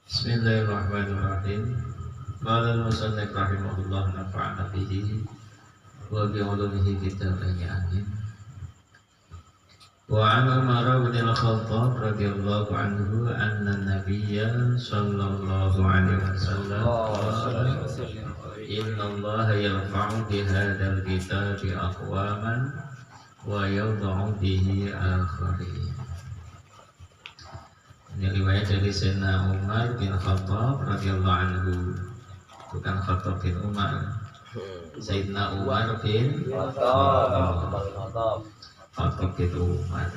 Bismillahirrahmanirrahim. Qala al-musannif rahimahullah nafa'ana bihi wa bi'ulumihi kitabanya amin. Wa an Umar bin al-Khattab radhiyallahu anhu anna nabiyya sallallahu alaihi wasallam inna Allah yarfa'u bihadzal kitabi aqwaman wa yadh'u bihi akharin. Ini riwayat dari Sayyidina Umar bin Khattab radhiyallahu anhu, bukan Khattab bin Umar. Sayyidina Umar bin Khattab bin Umar.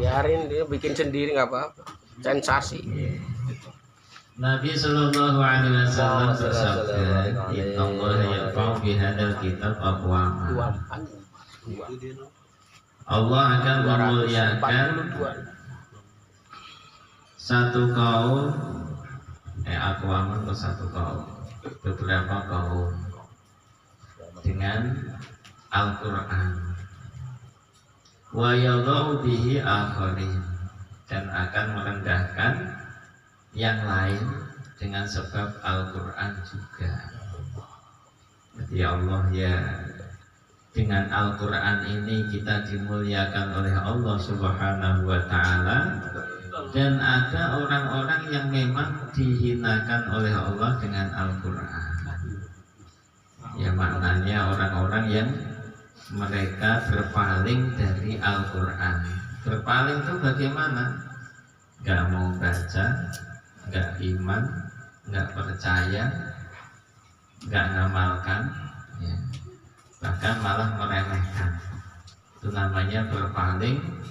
Biarin dia bikin sendiri nggak apa-apa. Sensasi. Nabi Sallallahu Alaihi Wasallam bersabda, Inna Allah yarfa'u bihadzal kitab aqwaman. Allah akan memuliakan satu kaum, aqwaman ke satu kaum, beberapa kaum dengan Al-Quran. Wa yadh'u bihi akharin, dan akan merendahkan yang lain dengan sebab Al-Quran juga. Jadi Allah ya, dengan Al-Quran ini kita dimuliakan oleh Allah Subhanahu wa Ta'ala. Dan ada orang-orang yang memang dihinakan oleh Allah dengan Al-Quran. Ya, maknanya orang-orang yang mereka berpaling dari Al-Quran. Berpaling itu bagaimana? Gak mau baca, gak iman, gak percaya, gak ngamalkan, ya. Bahkan malah meremehkan. Itu namanya berpaling.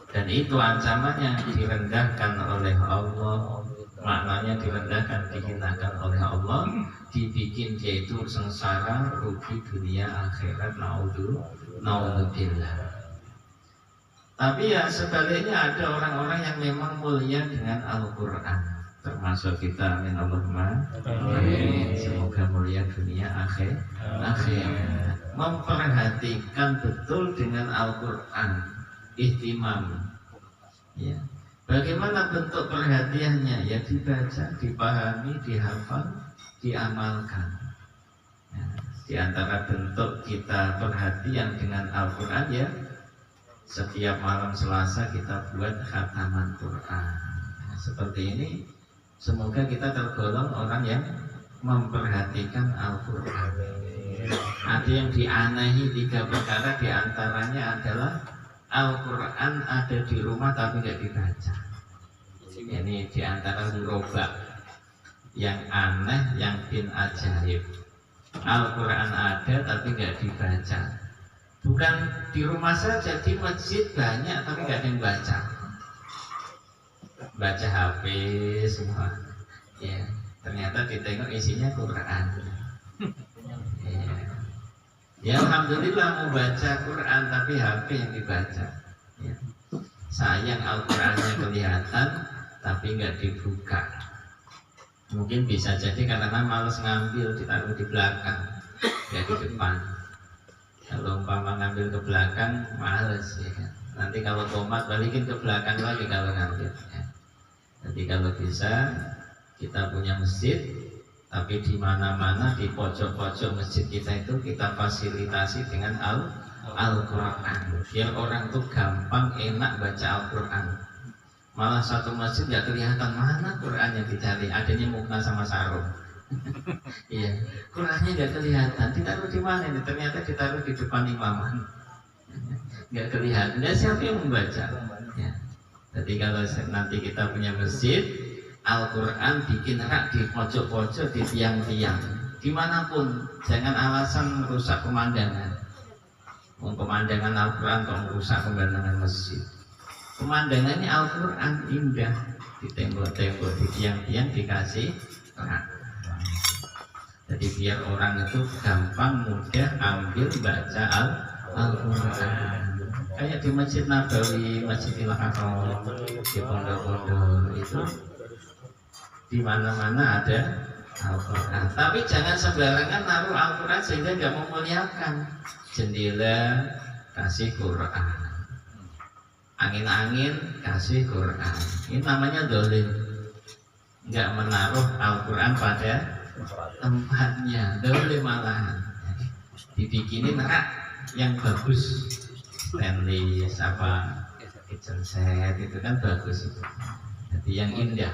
Dan itu ancamannya direndahkan oleh Allah. Maknanya direndahkan, dihinakan oleh Allah, dibikin dia itu sengsara, rugi dunia akhirat. Naudzubillah. Tapi ya sebaliknya ada orang-orang yang memang mulia dengan Al-Quran, termasuk kita. Amin Allahumma amin. Semoga mulia dunia akhirat. Memperhatikan betul dengan Al-Quran, ihtimam, ya. Bagaimana bentuk perhatiannya? Ya dibaca, dipahami, dihafal, diamalkan. Ya, di antara bentuk kita perhatian dengan Al-Quran, ya setiap malam Selasa kita buat khataman Quran. Ya, seperti ini, semoga kita tergolong orang yang memperhatikan Al-Quran. Ada yang dianehi 3 perkara, diantaranya adalah Al-Quran ada di rumah tapi nggak dibaca. Ini diantara murobak yang aneh, yang bin ajaib. Al-Quran ada tapi nggak dibaca. Bukan di rumah saja, di masjid banyak tapi nggak ada yang baca. Baca HP semua. Ya, ternyata ditengok isinya Quran. Ya alhamdulillah mau baca Quran tapi HP yang dibaca. Ya. Sayang Al-Qurannya kelihatan tapi nggak dibuka. Mungkin bisa jadi karena males ngambil, ditaruh di belakang, ya di depan. Kalau umpama ngambil ke belakang males, ya kan. Nanti kalau tomat balikin ke belakang lagi kalau ngambil. Ya. Jadi kalau bisa kita punya masjid, tapi di mana-mana di pojok-pojok masjid kita itu kita fasilitasi dengan Al-Quran. Biar orang tuh gampang enak baca Al-Quran. Malah satu masjid nggak kelihatan mana Quran yang dicari, adanya mukna sama sarung. Iya, Qurannya nggak kelihatan. Ditaruh di mana ini? Ternyata ditaruh di depan imaman. Nggak kelihatan. Dan siapa yang membaca? Ya. Jadi kalau nanti kita punya masjid, Al-Quran bikin rak di pojok-pojok, di tiang-tiang, dimanapun. Jangan alasan merusak pemandangan. Pemandangan Al-Quran kok merusak pemandangan masjid. Pemandangannya Al-Quran indah. Di tembok-tembok, di tiang-tiang dikasih rak. Jadi biar orang itu gampang, mudah ambil baca Al-Quran. Kayak di Masjid Nabawi, Masjidil Haram, di pondok-pondok itu di mana-mana ada Al-Quran. Tapi jangan sembarangan naruh Al-Quran sehingga nggak memuliakan. Jendela kasih Quran, angin-angin kasih Quran. Ini namanya dolim. nggak menaruh Al-Quran pada tempatnya, boleh malahan dibikinin rak yang bagus, stainless apa kitchen set itu kan bagus itu. Jadi yang indah,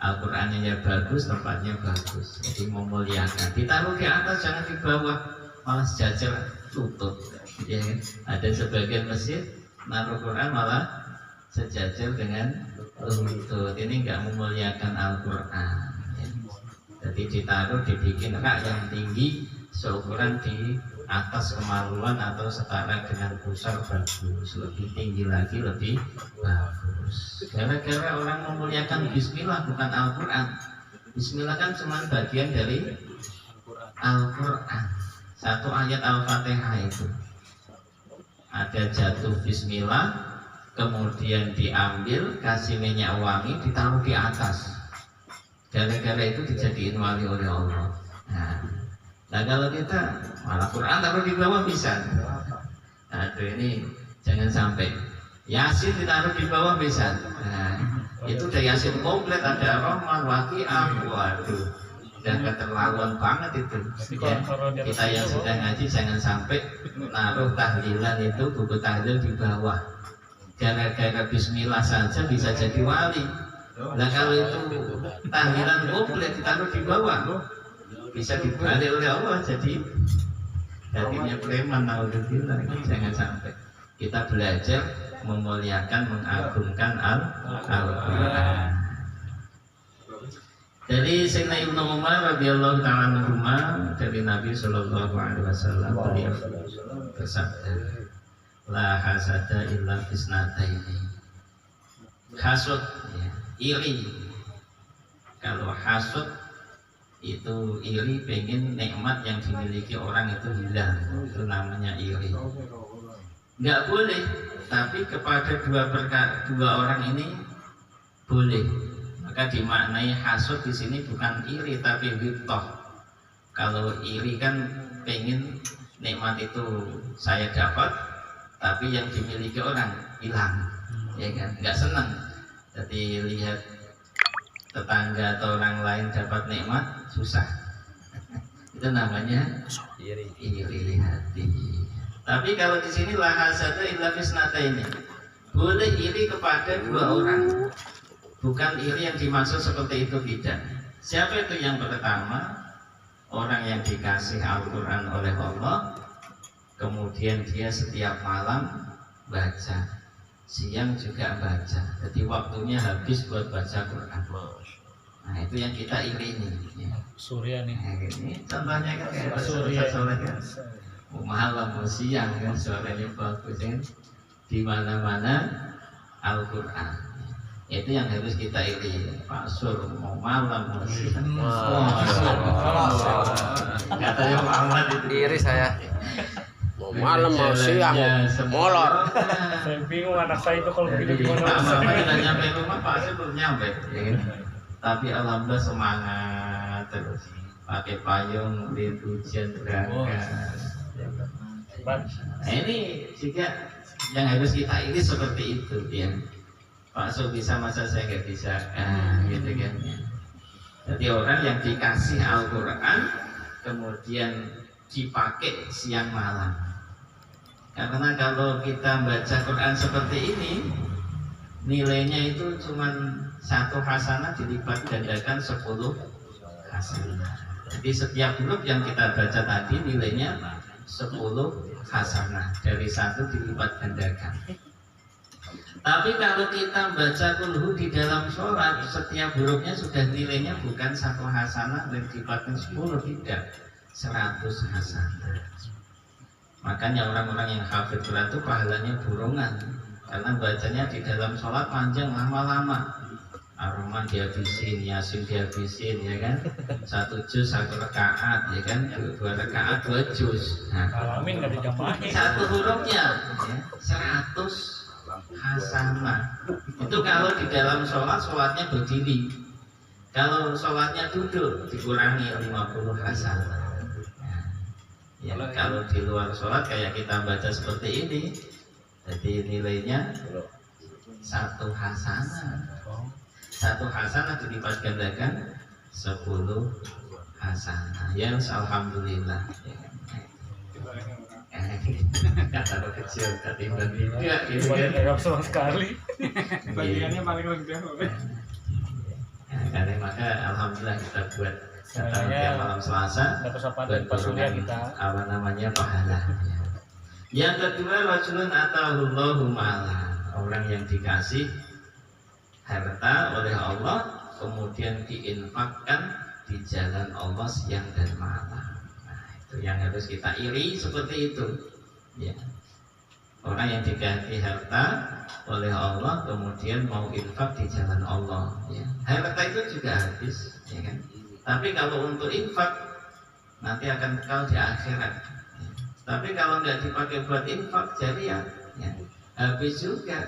Al-Qurannya ya bagus, tempatnya bagus, jadi memuliakan. Ditaruh di atas, jangan di bawah, malah sejajar lutut. Ya, ada sebagian masjid naruh Quran malah sejajar dengan lutut. Ini nggak memuliakan Al-Quran. Ya. Jadi ditaruh, dibikin rak yang tinggi, seukuran di atas kemaluan atau setara dengan pusar, bagus. Lebih tinggi lagi, lebih bagus. Gara-gara orang memuliakan Bismillah bukan Al-Quran. Bismillah kan cuma bagian dari Al-Quran. Satu ayat Al-Fatihah itu ada jatuh Bismillah, kemudian diambil, kasih minyak wangi, ditaruh di atas. Gara-gara itu dijadiin wali oleh Allah. Nah kalau kita malah Quran taruh di bawah bisa. Aduh, ini jangan sampai. Yasin ditaruh di bawah bisa. Nah, itu udah Yasin komplit, ada Rahman, Waqiah. Waduh, udah keterlaluan banget itu. Ya, kita yang sudah ngaji jangan sampai naruh tahlilan itu, buku tahlil di bawah. Gara-gara Bismillah saja bisa jadi wali. Nah kalau itu tahlilan komplit ditaruh di bawah, bisa dibalik oleh Allah jadi jadinya preman. Naudzubillah. Jangan sampai. Kita belajar memuliakan, mengagungkan Al-Quran. Dari Sayyidina Ibnu Umar radhiyallahu ta'ala anhuma, dari Nabi sallallahu alaihi wasallam, beliau bersabda, la hasada illa fisnataini. Hasud, ya, iri. Kalau hasud itu iri, pengen nikmat yang dimiliki orang itu hilang, itu namanya iri. Nggak boleh, tapi kepada dua orang ini boleh. Maka dimaknai hasud di sini bukan iri tapi ghibthah. Kalau iri kan pengen nikmat itu saya dapat, tapi yang dimiliki orang hilang, ya kan? Nggak senang. Jadi lihat tetangga atau orang lain dapat nikmat susah. Itu namanya iri hati. Tapi kalau di sini la hasada illa fisnataini. Boleh iri kepada dua orang. Bukan iri yang dimaksud seperti itu, tidak. Siapa itu yang pertama? Orang yang dikasih Al-Quran oleh Allah, kemudian dia setiap malam baca, siang juga baca. Jadi waktunya habis buat baca Quran. Nah itu yang kita iri nih. Ya. Surya nih. Nah, ini contohnya kan Surya kan. Malam mau siang kan suaranya bagus kan. Di mana-mana Al-Quran. Itu yang harus kita iri. Pak Sur mau malam mau siang. Katanya Muhammad itu. Iri saya. Mau malam mau siang molor. Saya bingung anak saya itu kalau begitu gimana. Kita nyampe rumah Pak Sur belum nyampe. Tapi alhamdulillah semangat terus. Pakai payung di ujian berangkat. Nah ini juga yang harus kita iri seperti itu ya. Pak Sur bisa, masa saya nggak bisa, gitu kan ya. Jadi orang yang dikasih Al-Quran kemudian dipakai siang malam. Karena kalau kita baca Quran seperti ini, nilainya itu cuma 1 hasanah dilipat gandakan 10 hasanah. Jadi setiap huruf yang kita baca tadi nilainya 10 hasanah, dari 1 dilipat gandakan. Tapi kalau kita baca kulhu di dalam sholat, setiap hurufnya sudah nilainya bukan 1 hasanah dan dilipat 10, tidak, 100 hasanah. Makanya orang-orang yang hafid Quran itu pahalanya burungan, karena bacanya di dalam sholat panjang lama-lama. Ar-Rahman dihabisin, Yasin dihabisin, ya kan? 1 juz 1 rakaat, ya kan? 2 rakaat 2 juz. Nah, Alamin nggak dijamahin. 1 hurufnya ya, 100 hasanah. Itu kalau di dalam sholat, sholatnya berdiri. Kalau sholatnya duduk dikurangi 50 hasanah. Ya, kalau di luar sholat kayak kita baca seperti ini, jadi nilainya 1 hasanah. Satu hasanah dilipat gandakan 10 hasanah. Ya, alhamdulillah. Kata kecil, ketimbang tidak. Banyak yang sama sekali. Bagiannya paling lengkap. Karena maka alhamdulillah kita buat kata Sebenarnya malam Selasa dapat sapa buat dari Pak Surya golongan kita. apa namanya pahala. Yang kedua, rajulun atahullahu mala, orang yang dikasih harta oleh Allah kemudian diinfakkan di jalan Allah siang dan malam. Nah, itu yang harus kita iri seperti itu. Ya. Orang yang dikasih harta oleh Allah kemudian mau infak di jalan Allah. Ya. Harta itu juga habis, ya kan? Tapi kalau untuk infak nanti akan kekal di akhirat. Ya. Tapi kalau nggak dipakai buat infak jariah, ya, habis juga.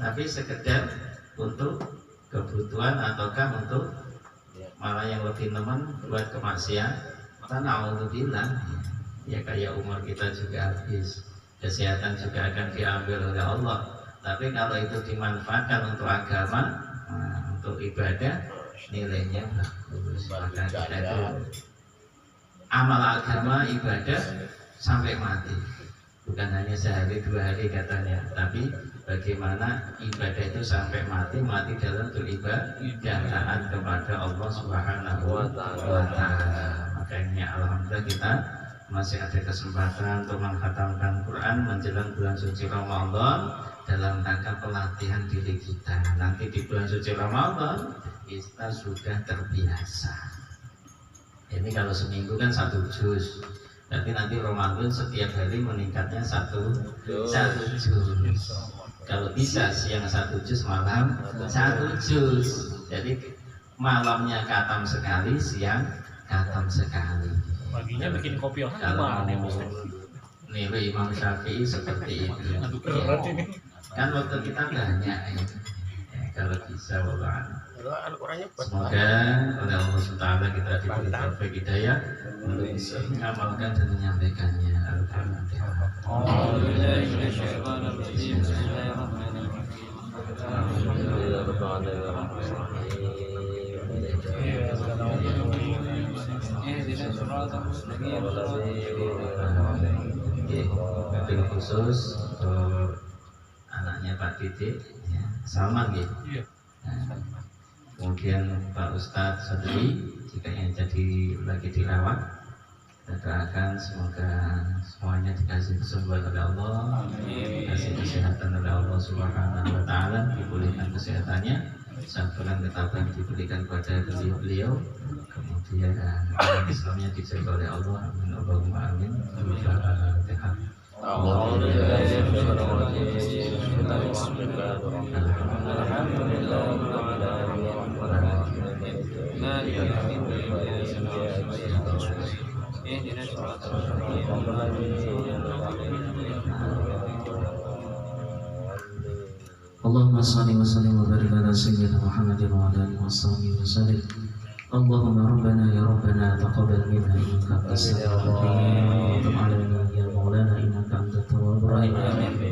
Tapi sekedar untuk kebutuhan ataukah untuk malah yang lebih nemen buat kemaksiatan. Alhamdulillah. Ya kayak umur kita juga habis, kesehatan juga akan diambil oleh Allah. Tapi kalau itu dimanfaatkan untuk agama, untuk ibadah, nilainya bagus. Maka kita itu amal agama ibadah sampai mati, bukan hanya sehari 2 hari katanya, tapi bagaimana ibadah itu sampai mati dalam beribadah taat kepada Allah Subhanahu wa Ta'ala. Makanya alhamdulillah kita masih ada kesempatan untuk menghatamkan Quran menjelang bulan suci Ramadan dalam rangka pelatihan diri kita. Nanti di bulan suci Ramadan kita sudah terbiasa. Ini kalau seminggu kan 1 juz, tapi nanti Ramadan setiap hari meningkatnya 1 juz. Kalau bisa siang 1 juz, malam 1 juz. Jadi malamnya khatam sekali, siang khatam sekali. Paginya bikin kopi orang Kalau gimana ya mau Ustaz? niru Imam Syafi'i seperti itu. Berat ini. Kan waktu kita banyak ya. Kalau bisa wallah. Al-Qurannya buat Semoga oleh Allah SWT kita diberi taufik hidayah untuk bisa mengamalkan dan menyampaikannya. Wabil khusus untuk anaknya Pak Didik, ya, Salman gitu. Iya. Nah, kemudian Pak Ustadz Sadri jika yang jadi lagi dirawat, kita doakan semoga semuanya dikasih kesembuhan oleh Allah, dikasih kesehatan oleh Allah Subhanahu wa Ta'ala, dipulihkan kesehatannya, sabaran ketabahan diberikan kepada beliau, kemudian Islamnya dijaga oleh Allah. Amin Allahumma amin. Al-Fatihah. Allahumma salli wa sallim wa barik ala sayyidina Muhammadin wa ala alihi wa sahbihi wa sallim. Allahumma rabbana ya rabbana taqabbal minna innaka antas samiul alim wa tub alaina ya maulana innaka antat tawwabur rahim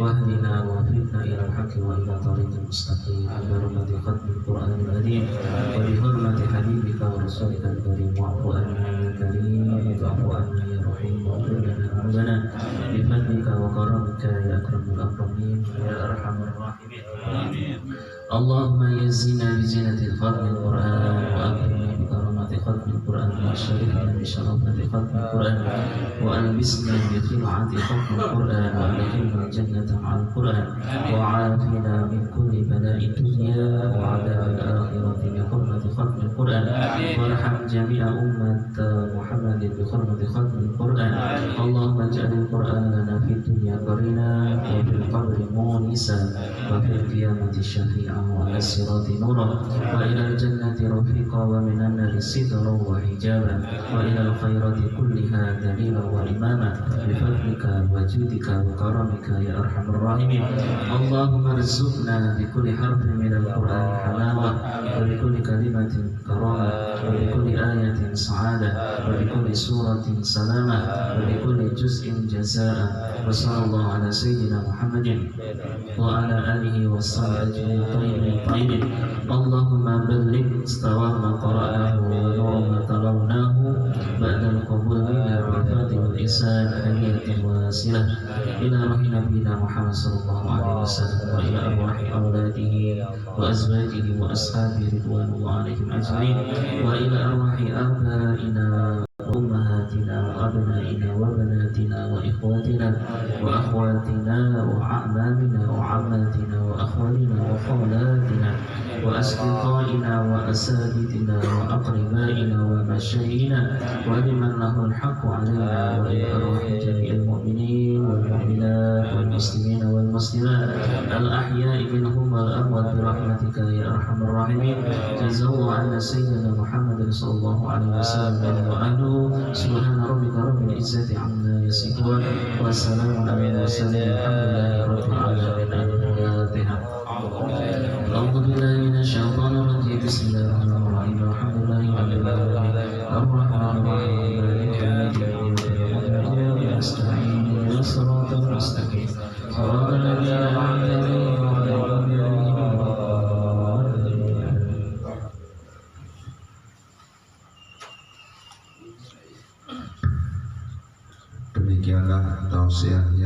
wahdina wa waffiqna ila al-haqqi wa ila tariqil mustaqim bi barakati khatmil qur'anil karim wa bi hurmati habibika wa rasulika al-karim wa'fu anna ya karim wa'fu anna ya rahim wa'fu lana rabbana bi fadlika wa karamika ya akramul akramin ya arhamar rahimin. Allahumma yazzina bi zinatil khatmil qur'an wa akrimna بكرامة ختم القرآن وشرفنا بشرفة ختم القرآن وألبسنا بخلعة ختم القرآن وأدخلنا الجنة مع القرآن وعافنا من كل بلاء الدنيا وعذاب الآخرة بحرمة ختم القرآن وارحم جميع أمة محمد بحرمة ختم القرآن اللهم اجعل القرآن لنا في الدنيا قرينا وفي القبر مونسا وفي القيامة شفيعا وعلى الصراط نورا وإلى الجنة رفيقا ومن النار سترا وحجابا وإلى الخيرات كلها دليلا وإماما بفضلك وجودك وكرمك يا أرحم الراحمين. اللهم ارزقنا بكل حرف من القرآن حلاوة وبكل كلمة كرامة وبكل آية سعادة وبكل سورة سلامة وبكل جزء جزاء وصلى الله على سيدنا محمد وعلى آله وصحبه أجمعين الطيبين. اللهم استوى ما قرأناه ونور ما تلوناه بعد القبول منا بالفات والإحسان هدية واسلة إلى روح نبينا محمد صلى الله عليه وسلم وإلى أرواح أولاده وأزواجه وأصحابه رضوان الله عليهم أجمعين وإلى أرواح آبائنا وأمهاتنا وأبنائنا وبناتنا وإخواتنا وأخواتنا وأعمامنا وعماتنا وأخوالنا وخالاتنا وأصدقائنا وأساتذتنا وأقربائنا ومشايخنا ولمن له الحق علينا وإلى أرواح جميع المؤمنين والمؤمنات والمسلمين والمسلمات الأحياء منهم والأموات برحمتك يا أرحم الراحمين. جزا الله عنا سيدنا محمد صلى الله عليه وسلم وأهله. سبحان ربك رب العزة عما يصفون وسلام على المرسلين الحمد لله رب العالمين. الفاتحة. أعوذ بالله من الشيطان الرجيم بسم الله الرحمن الرحيم الحمد لله رب العالمين الرحمن الرحيم مالك يوم الدين إياك نستعين اهدنا الصراط المستقيم صراط الذين أنعمت عليهم غير المغضوب عليهم ولا الضالين. Demikianlah tausiah yang